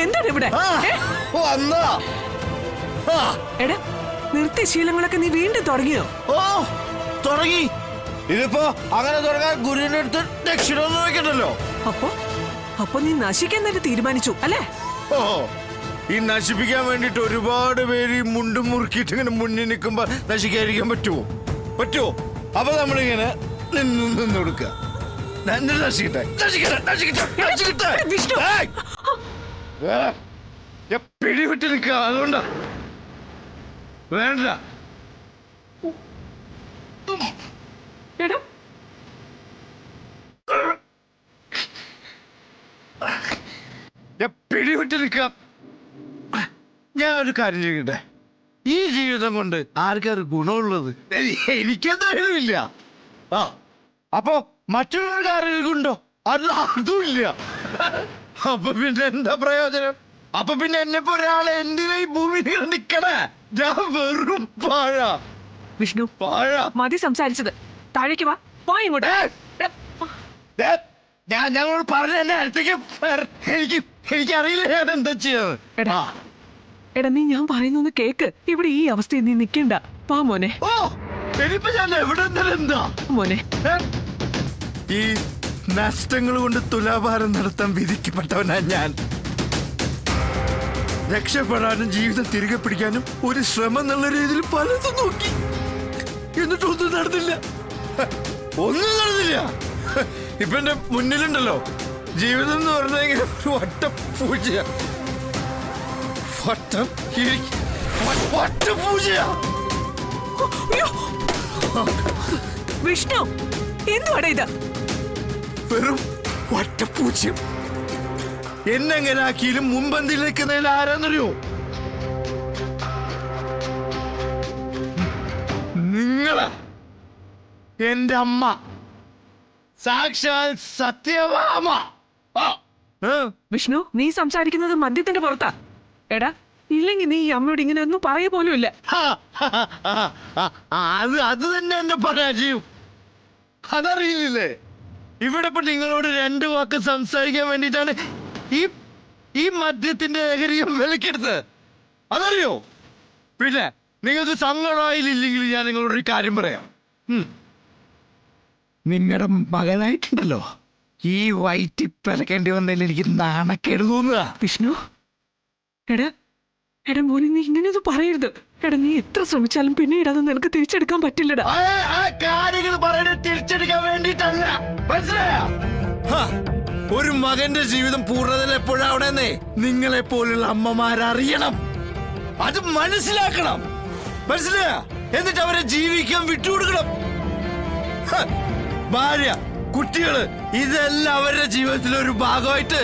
എന്താണ് ഇവിടെ? എടാ, നൃത്ത ശീലങ്ങളൊക്കെ നീ വീണ്ടും തുടങ്ങിയോ? ഓ തുടങ്ങി. ഇതിപ്പോ അങ്ങനെ തുടങ്ങാൻ ഗുരുവിന്റെ അടുത്ത് ദക്ഷിണൊന്നും വെക്കണ്ടല്ലോ. അപ്പൊ നീ നശിക്കാൻ തന്നെ തീരുമാനിച്ചു അല്ലേ? ഓ, ഈ നശിപ്പിക്കാൻ വേണ്ടിട്ട് ഒരുപാട് പേര് മുണ്ടും മുറുക്കിയിട്ട് ഇങ്ങനെ മുന്നിൽ നിൽക്കുമ്പോ നശിക്കാതിരിക്കാൻ പറ്റുമോ? അപ്പൊ നമ്മളിങ്ങനെ നിന്ന് കൊടുക്കുക. പിടിവിട്ട് നിൽക്കുക. അതുകൊണ്ടാ വേണ്ട. എടാ, പിടിവിട്ട് നിൽക്കാം. ഞാൻ ഒരു കാര്യം ചെയ്യട്ടെ. ഈ ജീവിതം കൊണ്ട് ആർക്കാർ ഗുണമുള്ളത്? എനിക്കെന്തായാലും ഇല്ല. അപ്പൊ മറ്റുള്ളവർക്ക് ആരെങ്കിലും ഉണ്ടോ? അതുമില്ല. അപ്പൊ പിന്നെ എന്താ പ്രയോജനം? അപ്പൊ പിന്നെ എന്നെ ഒരാളെ എന്തിനാ ഈ ഭൂമിയിൽ നിക്കണേ? ഞാൻ വെറും പാഴ. വിഷ്ണു, പാഴ. മതി സംസാരിച്ചത്. താഴേക്ക് വാ. ഇങ്ങോട്ട്. ഞങ്ങളോട് പറഞ്ഞ എന്നെ അടുത്തേക്ക് എനിക്കറിയില്ല ഞാൻ എന്താ ചെയ്യാന്ന്. എടാ, നീ ഞാൻ പറയുന്നൊന്ന് കേക്ക്. ഇവിടെ ഈ അവസ്ഥയിൽ നീ നിക്കണ്ട. വാ മോനെ. ഓ, ഇനിയിപ്പോ ഞാൻ എവിടെ എന്താ മോനെ? ഈ നഷ്ടങ്ങൾ കൊണ്ട് തുലാഭാരം നടത്താൻ വിധിക്കപ്പെട്ടവനാ ഞാൻ. രക്ഷപ്പെടാനും ജീവിതം തിരികെ പിടിക്കാനും ഒരു ശ്രമം എന്നുള്ള രീതിയിൽ പലതും നോക്കി. എന്നിട്ടൊന്നും നടന്നില്ല. ഒന്നും നടന്നില്ല. ഇപ്പൊ എന്റെ മുന്നിലുണ്ടല്ലോ ജീവിതം എന്ന് പറഞ്ഞെങ്കിൽ ഒരു വട്ടപൂജയാ. വട്ടപൂജയാ. വിഷ്ണു, എന്തുവാടാ ഇത്? വെറും വട്ടപൂജ്യം. എന്നെങ്ങനെ ആക്കിയാലും മുൻപന്തിയിൽ നിൽക്കുന്നതിൽ ആരാന്നറിയോ? നിങ്ങളാ. എന്റെ അമ്മ, സാക്ഷാൽ സത്യഭാമ. വിഷ്ണു, നീ സംസാരിക്കുന്നത് മദ്യത്തിന്റെ പുറത്താ. എടാ, ഇല്ലെങ്കിൽ നീ ഈ അമ്മയോട് ഇങ്ങനെ ഒന്നും പറയ പോലും ഇല്ല. അത് തന്നെ എന്റെ പരാജയം. അതറിയില്ലേ? ഇവിടെ ഇപ്പൊ നിങ്ങളോട് 2 വാക്ക് സംസാരിക്കാൻ വേണ്ടിട്ടാണ് ഈ മദ്യത്തിന്റെ ലഹരിയും വിലക്കെടുത്ത്. അതറിയോ? പിന്നെ നിങ്ങൾക്ക് സങ്കടമായില്ലെങ്കിൽ ഞാൻ നിങ്ങളോട് ഒരു കാര്യം പറയാം. നിങ്ങളുടെ മകനായിട്ടുണ്ടല്ലോ ഈ വയറ്റി പിറക്കേണ്ടി വന്നതിൽ എനിക്ക് നാണക്കേട് തോന്നുക. വിഷ്ണു, എടാ മോനെ, നീ ഇങ്ങനെയൊന്നും പറയരുത്. എടാ, നീ എത്ര ശ്രമിച്ചാലും പിന്നീട് അത് നിനക്ക് തിരിച്ചെടുക്കാൻ പറ്റില്ലടാ. കാര്യങ്ങൾ പറയുന്നത് തിരിച്ചെടുക്കാൻ വേണ്ടിട്ടല്ല, മനസ്സിലായോ? ഒരു മകന്റെ ജീവിതം പൂർണ്ണതയിൽ എപ്പോഴാവണമെന്നേ നിങ്ങളെ പോലുള്ള അമ്മമാരറിയണം. അത് മനസ്സിലാക്കണം. മനസ്സിലായ? എന്നിട്ട് അവരെ ജീവിക്കാൻ വിട്ടുകൊടുക്കണം. ഭാര്യ, കുട്ടികള്, ഇതെല്ലാം അവരുടെ ജീവിതത്തിലെ ഒരു ഭാഗമായിട്ട്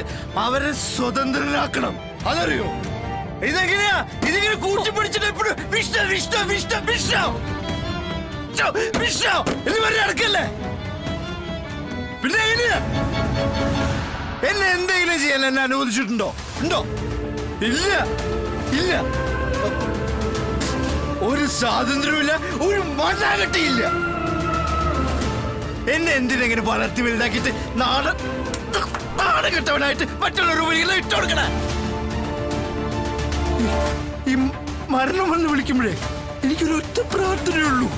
അവരെ സ്വതന്ത്രരാക്കണം. അതറിയോ? ഇതെങ്ങനെയാ? ഇതിങ്ങനെ കൂട്ടിപ്പിടിച്ചിട്ട് എപ്പോഴും വിഷ്ണു വിഷ്ണു വിഷ്ണു വിഷ്ണു വിഷ്ണു എന്ന് പറഞ്ഞ നടക്കല്ലേ? പിന്നെ എങ്ങനെയാ? എന്നെ എന്തെങ്കിലും ചെയ്യാൻ എന്നെ അനുവദിച്ചിട്ടുണ്ടോ? ഇല്ല. ഒരു സ്വാതന്ത്ര്യമില്ല, ഒരു മണ്ണാകട്ടിയില്ല. എന്നെ എന്തിനെങ്ങനെ വളർത്തി വലുതാക്കിയിട്ട് നാട് കെട്ടവനായിട്ട് മറ്റുള്ളവർ ഉപരികളെ ഇട്ടു കൊടുക്കണേ? ഈ മരണം വന്ന് വിളിക്കുമ്പോഴേ എനിക്കൊരു ഒറ്റ പ്രാർത്ഥനയുള്ളൂ.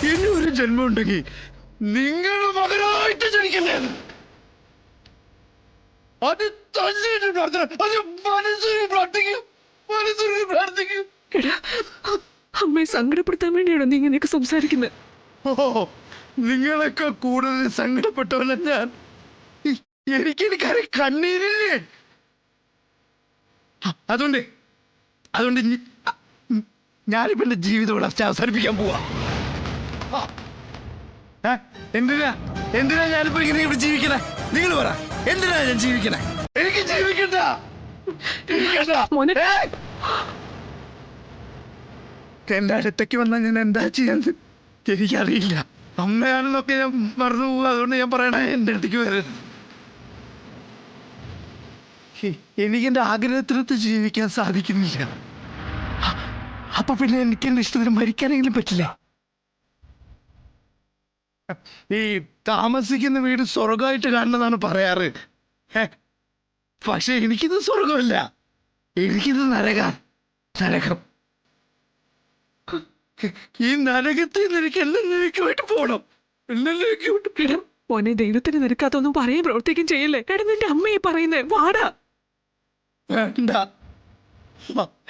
ഇനി ഒരു ജന്മം ഉണ്ടെങ്കിൽ നിങ്ങൾ മകനായിട്ട് ജനിക്കല്ലേ? അത് തന്നെ പ്രാർത്ഥന. അത് മനസ്സിൽ പ്രാർത്ഥിക്കും. അമ്മയെ സങ്കടപ്പെടുത്താൻ വേണ്ടിയാണോ നീ ഇങ്ങനെയൊക്കെ സംസാരിക്കുന്നത്? ഓ, നിങ്ങളൊക്കെ കൂടുതൽ സങ്കടപ്പെട്ടവല്ല ഞാൻ. എനിക്കെനിക്കറി കണ്ണീരില്ലേ? അതുകൊണ്ട് ഞാനിപ്പോ എന്റെ ജീവിതം ഇവിടെ അവസാനിപ്പിക്കാൻ പോവാ. എന്തിനാ ഞാനിപ്പോ ഇങ്ങനെ ഇവിടെ ജീവിക്കണേ? നിങ്ങൾ പറ, എന്തിനാ ഞാൻ ജീവിക്കണേ? എനിക്ക് ജീവിക്കണ്ട. എന്റെ അടുത്തേക്ക് വന്നാൽ ഞാൻ എന്താ ചെയ്യാന്ന് എനിക്കറിയില്ല. അമ്മയാണെന്നൊക്കെ ഞാൻ മറന്നു പോവുക. അതുകൊണ്ട് ഞാൻ പറയണേ, എന്റെ അടുത്തേക്ക് വരരുത്. എനിക്കെന്റെ ആഗ്രഹത്തിനൊത്ത് ജീവിക്കാൻ സാധിക്കുന്നില്ല. അപ്പൊ പിന്നെ എനിക്ക് എന്റെ ഇഷ്ടത്തിന് മരിക്കാനെങ്കിലും പറ്റില്ലേ? ഈ താമസിക്കുന്ന വീട് സ്വർഗമായിട്ട് കാണുന്നതാണ് പറയാറ്. പക്ഷെ എനിക്കിത് സ്വർഗമല്ല, എനിക്കിത് നരകം. ഈ നരകത്തിൽ നിന്ന് എനിക്ക് എന്നേക്കുമായിട്ട് പോകണം. എടാ മോനെ, ദൈവത്തിന് നിരക്കാത്തൊന്നും പറയും പ്രവർത്തിക്കും ചെയ്യല്ലേ. എടാ നിന്റെ അമ്മയെ പറയുന്നേ, വാടാ. വേണ്ട.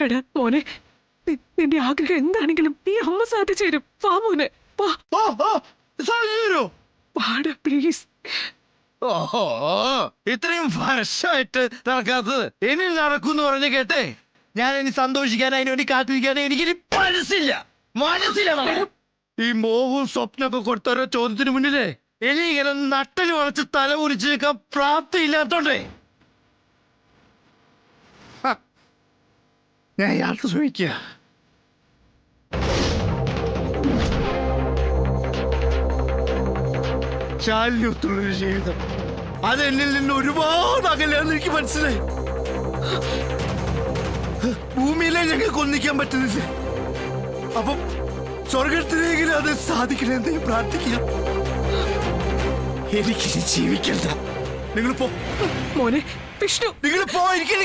എടാ മോനെ, നിന്റെ ആഗ്രഹം എന്താണെങ്കിലും ഈ അമ്മ സാധിച്ചു തരും. വാ മോനെ, വാ. സാധിച്ചു. വാടാ പ്ലീസ്. ഓഹോ, ഇത്രയും വർഷമായിട്ട് നടക്കാത്തത് ഇനി നടക്കൂന്ന് പറഞ്ഞ് കേട്ടെ. ഞാൻ ഇനി സന്തോഷിക്കാൻ, അതിന് വേണ്ടി കാത്തിരിക്കാൻ എനിക്കിനി മനസ്സില്ല. ഈ മോഹവും സ്വപ്നമൊക്കെ കൊടുത്തോരോ ചോദ്യത്തിന് മുന്നിലേ ഇനി ഇങ്ങനെ നട്ടല് വളച്ച് തല കുറിച്ച് നിൽക്കാൻ പ്രാപ്തിയില്ലാത്തോണ്ടേ ഞാൻ യാത്ര ശ്രമിക്കുക. ശാല്യത്തുള്ളൊരു ജീവിതം അത് എന്നിൽ നിന്ന് ഒരുപാട് അകലെയാണെന്ന് എനിക്ക് മനസ്സിലായി. ഭൂമിയിലെ ഞങ്ങൾക്ക് ഒന്നിക്കാൻ പറ്റുന്നില്ല. അപ്പം സ്വർഗത്തിലെങ്കിലും അത് സാധിക്കണമെന്ന് പ്രാർത്ഥിക്കാം. എനിക്കിനി ജീവിക്കണ്ട. നിങ്ങൾ പോ മോനെ വിഷ്ണു, നിങ്ങൾ പോ. എനിക്കിനി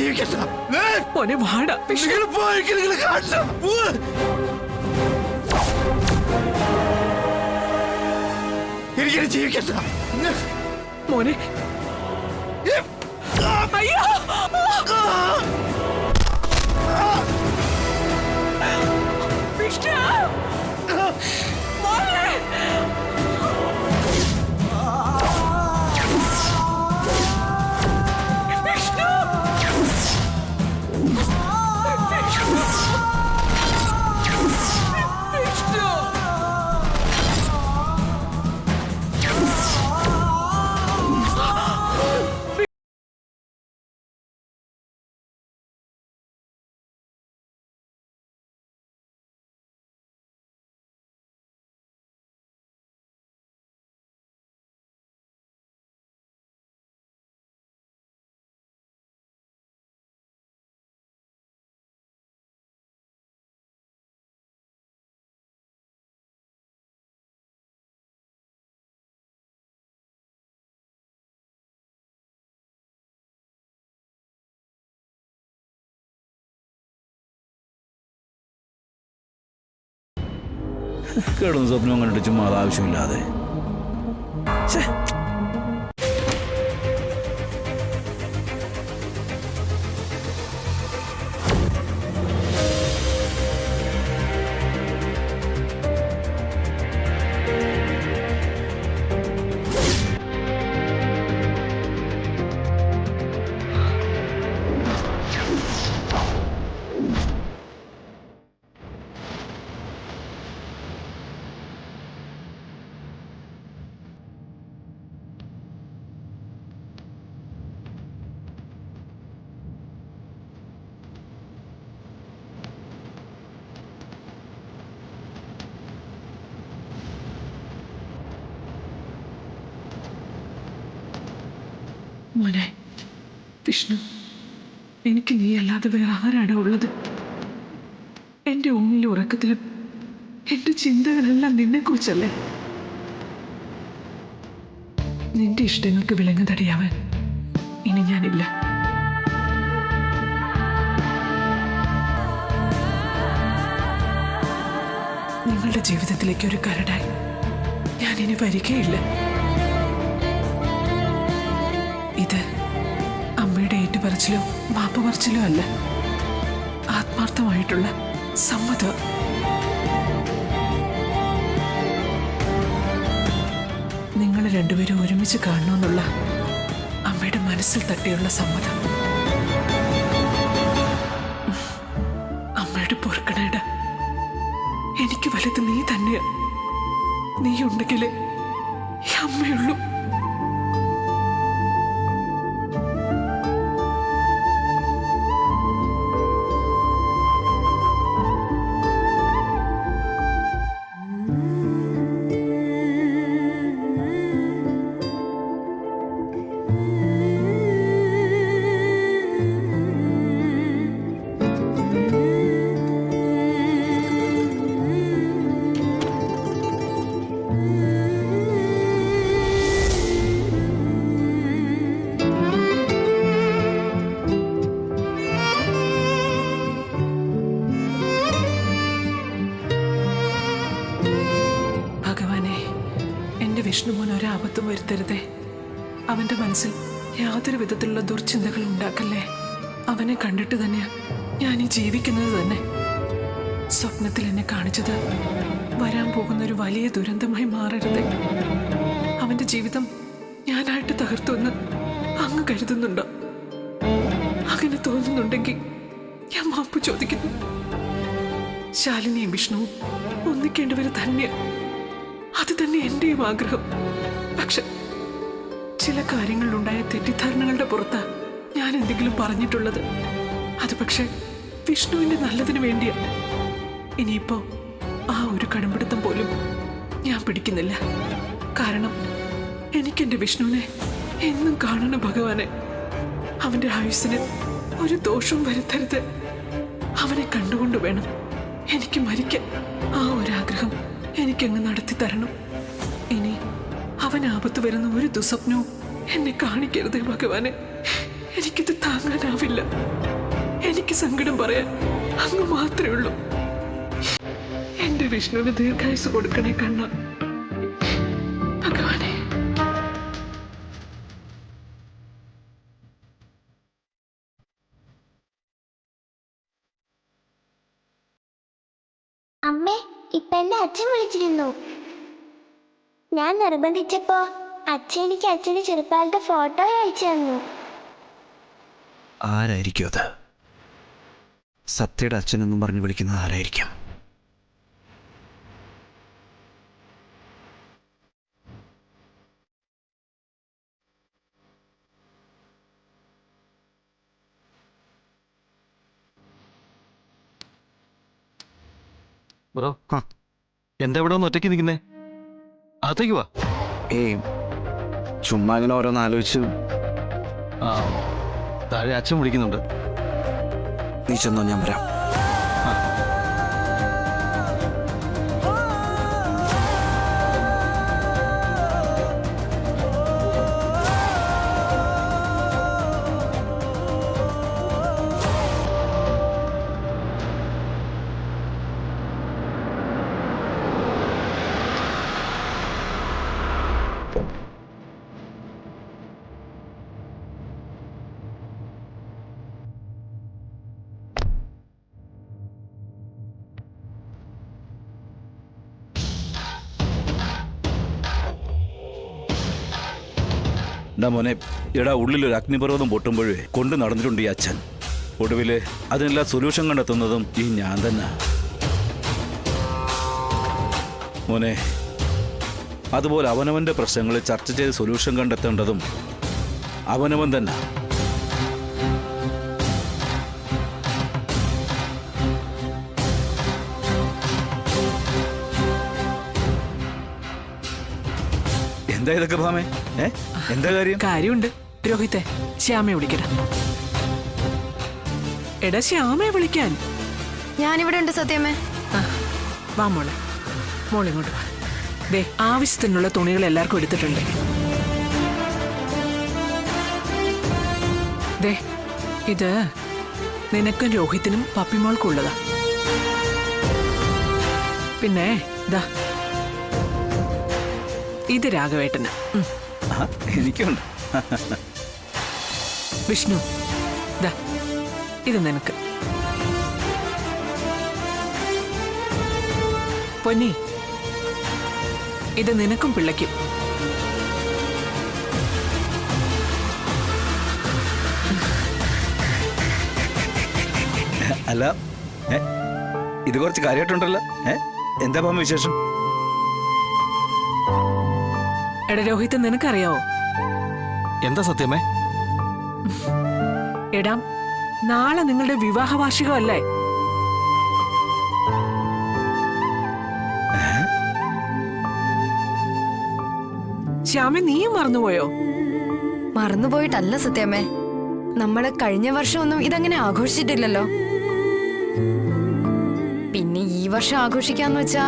ജീവിക്കണ്ട. മോനെ വാടാ വിഷ്ണു. നിങ്ങൾ പോ. എനിക്ക് കാണണം. എനിക്കിനി ജീവിക്കണ്ട മോനെ. അയ്യോ വിഷ്ണു, മോനെ. വിഷ്ണു, വിഷ്ണു. കേടുന്ന സ്വപ്നം കണ്ടിട്ട് ചുമ്മാ അത് ആവശ്യമില്ലാതെ. മോനെ വിഷ്ണു, എനിക്ക് നീ അല്ലാതെ വേറെ ആരാണ് ഉള്ളത്? എൻ്റെ ഉള്ളിലും ഉറക്കത്തിലും എൻ്റെ ചിന്തകളെല്ലാം നിന്നെക്കുറിച്ചല്ലേ. നിന്റെ ഇഷ്ടങ്ങൾക്ക് വിലങ്ങുതടിയാവാൻ ഇനി ഞാനില്ല. നിങ്ങളുടെ ജീവിതത്തിലേക്ക് ഒരു കരടായി ഞാനിനി വരികയില്ല. ഇത് അമ്മയുടെ ഏറ്റുപറച്ചിലോ മാപ്പ് പറച്ചിലോ അല്ല, ആത്മാർത്ഥമായിട്ടുള്ള സമ്മതം. നിങ്ങൾ രണ്ടുപേരും ഒരുമിച്ച് കാണണമെന്നുള്ള അമ്മയുടെ മനസ്സിൽ തട്ടിയുള്ള സമ്മതം. അമ്മയുടെ പൊറുക്കണേട, എനിക്ക് വലുത് നീ തന്നെയാ. നീ ഉണ്ടെങ്കിലേ ഈ അമ്മയുള്ളൂ. വിഷ്ണുമോൻ ഒരാപത്തും വരുത്തരുതേ. അവന്റെ മനസ്സിൽ യാതൊരു വിധത്തിലുള്ള ദുർചിന്തകൾ ഉണ്ടാക്കല്ലേ. അവനെ കണ്ടിട്ട് തന്നെയാ ഞാൻ ഈ ജീവിക്കുന്നത് തന്നെ. സ്വപ്നത്തിൽ എന്നെ കാണിച്ചത് വരാൻ പോകുന്ന ഒരു വലിയ ദുരന്തമായി മാറരുതേ. അവന്റെ ജീവിതം ഞാനായിട്ട് തകർത്തുവെന്ന് അങ്ങ് കരുതുന്നുണ്ടോ? അങ്ങനെ തോന്നുന്നുണ്ടെങ്കിൽ ഞാൻ മാപ്പ് ചോദിക്കുന്നു. ശാലിനിയും വിഷ്ണുവും ഒന്നിക്കേണ്ടവര് തന്നെ. അത് തന്നെ എന്റെയും ആഗ്രഹം. പക്ഷെ ചില കാര്യങ്ങളിലുണ്ടായ തെറ്റിദ്ധാരണകളുടെ പുറത്താ ഞാൻ എന്തെങ്കിലും പറഞ്ഞിട്ടുള്ളത്. അത് പക്ഷെ വിഷ്ണുവിന്റെ നല്ലതിനു വേണ്ടിയാ. ഇനിയിപ്പോ ആ ഒരു കടുംപിടുത്തം പോലും ഞാൻ പിടിക്കുന്നില്ല. കാരണം എനിക്കെന്റെ വിഷ്ണുവിനെ എന്നും കാണണം ഭഗവാനെ. അവന്റെ ആയുസ്സിന് ഒരു ദോഷവും വരുത്തരുത്. അവനെ കണ്ടുകൊണ്ട് വേണം എനിക്ക് മരിക്കാൻ. ആ ഒരാഗ്രഹം എനിക്കങ്ങ് നടത്തി തരണം. ഇനി അവൻ ആപത്ത് വരുന്ന ഒരു ദുസ്വപ്നവും എന്നെ കാണിക്കരുതേ ഭഗവാനെ. എനിക്കിത് താങ്ങാനാവില്ല. എനിക്ക് സങ്കടം പറയാൻ അങ്ങ് മാത്രമേ ഉള്ളൂ. എന്റെ വിഷ്ണുവിന് ദീർഘായുസ് കൊടുക്കണേ കണ്ണ ഭഗവാനെ. അമ്മേ, ഇപ്പൊ എന്റെ അച്ഛൻ വിളിച്ചിരുന്നു. ഞാൻ നിർബന്ധിച്ചപ്പോ അച്ഛൻ എനിക്ക് അച്ഛന്റെ ചെറുപ്പകാലത്തെ ഫോട്ടോ അയച്ചു തന്നു. ആരായിരിക്കും അത്? സത്യയുടെ അച്ഛനെന്നും പറഞ്ഞ് വിളിക്കുന്നത് ആരായിരിക്കും? ബ്രോ, എന്താ ഇവിടെ ഒന്ന് ഒറ്റയ്ക്ക് നിൽക്കുന്നേ? അകത്തേക്ക് വാ. ഏയ്, ചുമ്മാ ഇങ്ങനെ ഓരോന്ന് ആലോചിച്ച്. ആ, താഴെ അച്ഛൻ വിളിക്കുന്നുണ്ട്. നീ ചെന്നോ, ഞാൻ വരാം. എന്താ മോനെ, എടാ ഉള്ളിലൊരു അഗ്നിപർവ്വതം പൊട്ടുമ്പോഴേ കൊണ്ട് നടന്നിട്ടുണ്ട് ഈ അച്ഛൻ. ഒടുവില് അതിനെല്ലാം സൊല്യൂഷൻ കണ്ടെത്തുന്നതും ഈ ഞാൻ തന്നെ മോനെ. അതുപോലെ അവനവന്റെ പ്രശ്നങ്ങൾ ചർച്ച ചെയ്ത് സൊല്യൂഷൻ കണ്ടെത്തേണ്ടതും അവനവൻ തന്നെ. എന്താ ഇതൊക്കെ ഭാമേ? എന്താ കാര്യം? കാര്യമുണ്ട് രോഹിത്തെ. ശ്യാമയെ വിളിക്കടാ. എടാ ശ്യാമയെ വിളിക്കാൻ. ഞാനിവിടെ ഉണ്ട് സത്യമേ. വാ മോളെ, മോളിങ്ങോട്ട് വാ. ദേ, ആവശ്യത്തിനുള്ള തുണികൾ എല്ലാവർക്കും എടുത്തിട്ടുണ്ട്. ദേ, ഇത് നിനക്കും രോഹിത്തിനും പപ്പിമോൾക്കും ഉള്ളതാ. പിന്നെ ദാ ഇത് രാഘവേട്ടന്. എനിക്കുണ്ട്. വിഷ്ണു, ദാ ഇത് നിനക്ക്. പൊന്നി, ഇത് നിനക്കും പിള്ളയ്ക്കും. അല്ല, ഇത് കുറച്ച് കാര്യമായിട്ടുണ്ടല്ലോ. എന്താ ഭാമ വിശേഷം? എടാ രോഹിത്ത്, നിനക്കറിയാവോ? എന്താ സത്യമേ? എടാ, നാളെ നിങ്ങളുടെ വിവാഹ വാർഷികമല്ലേ? ശ്യാമ, നീയും മറന്നുപോയോ? മറന്നുപോയിട്ടല്ല സത്യമേ. നമ്മള് കഴിഞ്ഞ വർഷമൊന്നും ഇതങ്ങനെ ആഘോഷിച്ചിട്ടില്ലല്ലോ. പിന്നെ ഈ വർഷം ആഘോഷിക്കാന്ന് വെച്ചാ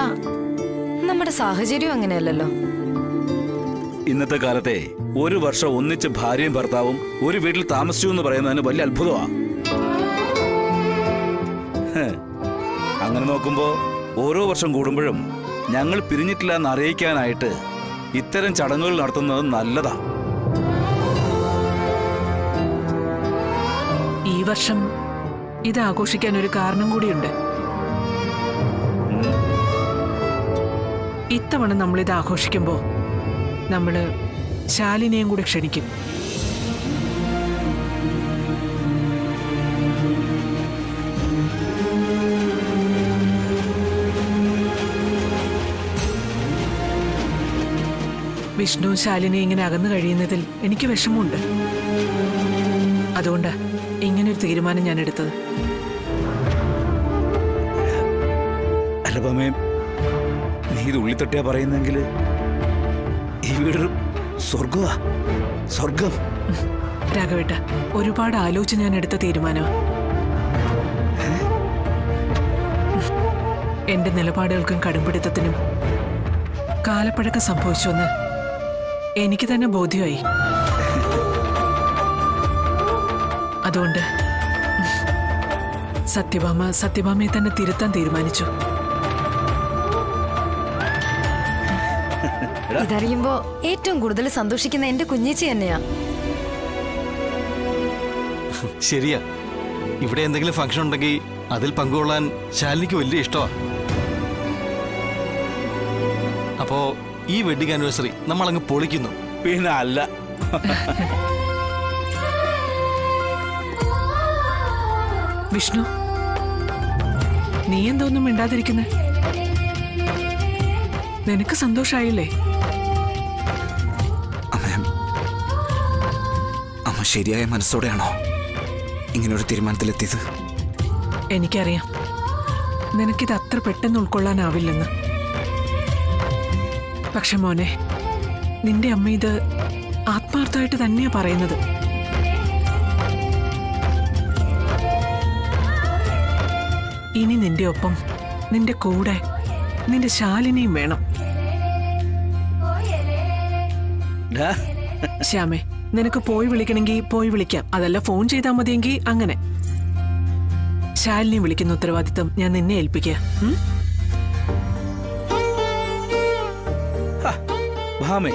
നമ്മുടെ സാഹചര്യം അങ്ങനെയല്ലല്ലോ. ഇന്നത്തെ കാലത്തെ ഒരു വർഷം ഒന്നിച്ച് ഭാര്യയും ഭർത്താവും ഒരു വീട്ടിൽ താമസിച്ചു എന്ന് പറയുന്നതിന് വലിയ അത്ഭുതമാ. അങ്ങനെ നോക്കുമ്പോ ഓരോ വർഷം കൂടുമ്പോഴും ഞങ്ങൾ പിരിഞ്ഞിട്ടില്ല എന്ന് അറിയിക്കാനായിട്ട് ഇത്തരം ചടങ്ങുകൾ നടത്തുന്നത് നല്ലതാ. ഈ വർഷം ഇത് ആഘോഷിക്കാൻ ഒരു കാരണം കൂടിയുണ്ട്. ഇത്തവണ നമ്മളിത് ആഘോഷിക്കുമ്പോ നമ്മള് ശാലിനിയും കൂടെ ക്ഷണിക്കും. വിഷ്ണു ശാലിനി ഇങ്ങനെ അകന്നു കഴിയുന്നതിൽ എനിക്ക് വിഷമമുണ്ട്. അതുകൊണ്ട് ഇങ്ങനൊരു തീരുമാനം ഞാൻ എടുത്തത്. അല്ല പമേ, നീ ഇത് ഉള്ളിത്തൊട്ടിയാ പറയുന്നെങ്കിൽ ഈ വീടൊരു സ്വർഗമാ, സ്വർഗം. രാഘവേട്ട, ഒരുപാട് ആലോചിച്ച് ഞാൻ എടുത്ത തീരുമാനമാണ്. എന്റെ നിലപാടുകൾക്കും കടുംപിടുത്തത്തിനും കാലപ്പഴക്കം സംഭവിച്ചുവെന്ന് എനിക്ക് തന്നെ ബോധ്യമായി. അതുകൊണ്ട് സത്യഭാമയെ തന്നെ തിരുത്താൻ തീരുമാനിച്ചു. ഇതറിയുമ്പോ ഏറ്റവും കൂടുതൽ സന്തോഷിക്കുന്ന എന്റെ കുഞ്ഞേച്ചി തന്നെയാ. ശരിയാ, ഇവിടെ എന്തെങ്കിലും ഫംഗ്ഷൻ ഉണ്ടെങ്കിൽ അതിൽ പങ്കുകൊള്ളാൻ ശാലിനിക്ക് വലിയ ഇഷ്ടമാ. അപ്പോ ഈ വെഡിങ് ആനിവേഴ്സറി നമ്മൾ അങ്ങ് പൊളിക്കുന്നു. പിന്നെ അല്ല. വിഷ്ണു, നീ എന്തോന്നും മിണ്ടാതിരിക്കുന്നെ? നിനക്ക് സന്തോഷായില്ലേ? അമ്മ ശരിയായ മനസ്സോടെയാണോ ഇങ്ങനൊരു തീരുമാനത്തിലെത്തിയത്? എനിക്കറിയാം നിനക്കിത് അത്ര പെട്ടെന്ന് ഉൾക്കൊള്ളാനാവില്ലെന്ന്. പക്ഷെ മോനെ, നിന്റെ അമ്മ ഇത് ആത്മാർത്ഥമായിട്ട് തന്നെയാ പറയുന്നത്. ഇനി നിന്റെ ഒപ്പം, നിന്റെ കൂടെ, നിന്റെ ശാലിനിയും വേണം. ശ്യാമേ, നിനക്ക് പോയി വിളിക്കണമെങ്കിൽ പോയി വിളിക്കാം. അതല്ല ഫോൺ ചെയ്താൽ മതിയെങ്കിൽ അങ്ങനെ. ശാലിനി വിളിക്കുന്ന ഉത്തരവാദിത്തം ഞാൻ നിന്നെ ഏൽപ്പിക്കുക. ഭാമേ,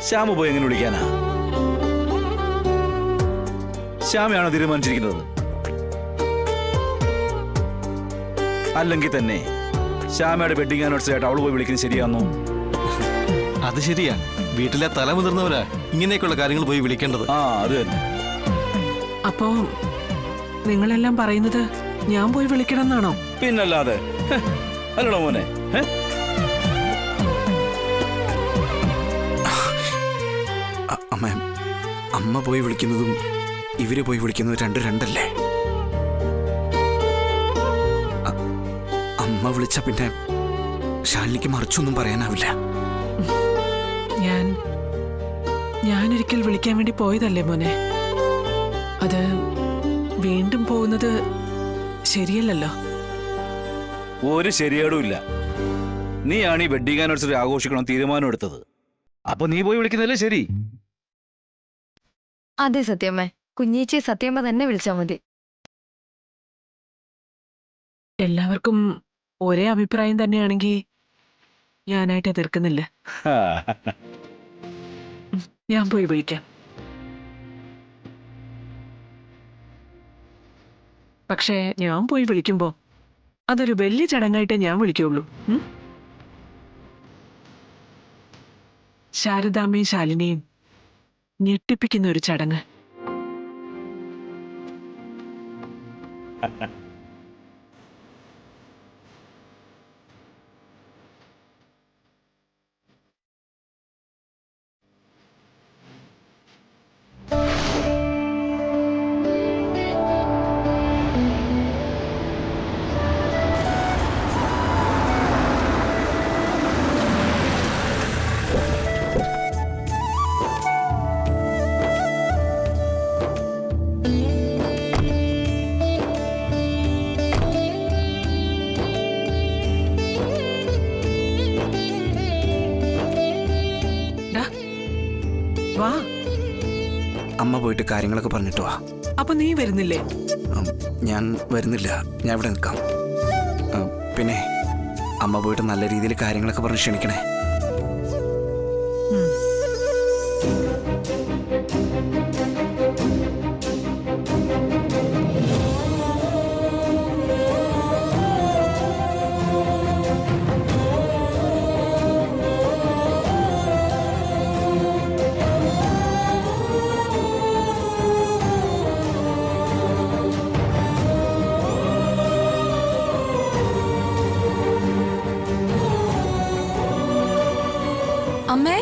ശ്യാമ പോയി എങ്ങനെ വിളിക്കാനാ? ശ്യാമയാണോ തീരുമാനിച്ചിരിക്കുന്നത്? അല്ലെങ്കിൽ തന്നെ ശ്യാമയുടെ വെഡിങ് ആനിവേഴ്സറി ആയിട്ട് അവള് പോയി വിളിക്കുന്നത് ശരിയാണോ? അത് ശരിയാ, വീട്ടിലെ തലമുതിർന്നവരാ ഇങ്ങനെയൊക്കെയുള്ള കാര്യങ്ങൾ പോയി വിളിക്കേണ്ടത്. ആ, അത് തന്നെ. അപ്പോ നിങ്ങളെല്ലാം പറയുന്നത് ഞാൻ പോയി വിളിക്കണം എന്നാണോ? പിന്നല്ലാതെ. അല്ലടോ മോനെ. അമ്മ പോയി വിളിക്കുന്നതും ഇവര് പോയി വിളിക്കുന്നതും രണ്ടല്ലേ? അമ്മ വിളിച്ച പിന്നെ ശാലിനിക്ക് മറിച്ചൊന്നും പറയാനാവില്ല. ഞാനൊരിക്കൽ വിളിക്കാൻ വേണ്ടി പോയതല്ലേ മോനെ. അത് വീണ്ടും പോകുന്നത് ശരിയല്ലല്ലോ. ഒരു ശരിയേടും ഇല്ല. നീയാണ് ഈ വെഡിങ് ആനിവേഴ്സറി ആഘോഷിക്കണം തീരുമാനം എടുത്തത്. അപ്പൊ നീ പോയി വിളിക്കുന്നതല്ലേ ശരി? അതെ സത്യമ്മേ, കുഞ്ഞേച്ചി സത്യമ്മ തന്നെ വിളിച്ചാ മതി. എല്ലാവർക്കും ഒരേ അഭിപ്രായം തന്നെയാണെങ്കിൽ ഞാനായിട്ട് എതിർക്കുന്നില്ല. ഞാൻ പോയി വിളിക്കാം. പക്ഷേ ഞാൻ പോയി വിളിക്കുമ്പോ അതൊരു വലിയ ചടങ്ങായിട്ടേ ഞാൻ വിളിക്കുള്ളൂ. ശാരദാമ്മയും ശാലിനിയും ഞെട്ടിപ്പിക്കുന്ന ഒരു ചടങ്ങ്. വാ, അമ്മ പോയിട്ട് കാര്യങ്ങളൊക്കെ പറഞ്ഞിട്ട് വാ. അപ്പൊ നീ വരുന്നില്ലേ? ഞാൻ വരുന്നില്ല, ഞാൻ ഇവിടെ നിൽക്കാം. പിന്നെ അമ്മ പോയിട്ട് നല്ല രീതിയിൽ കാര്യങ്ങളൊക്കെ പറഞ്ഞ് ക്ഷണിക്കണേ. അമ്മേ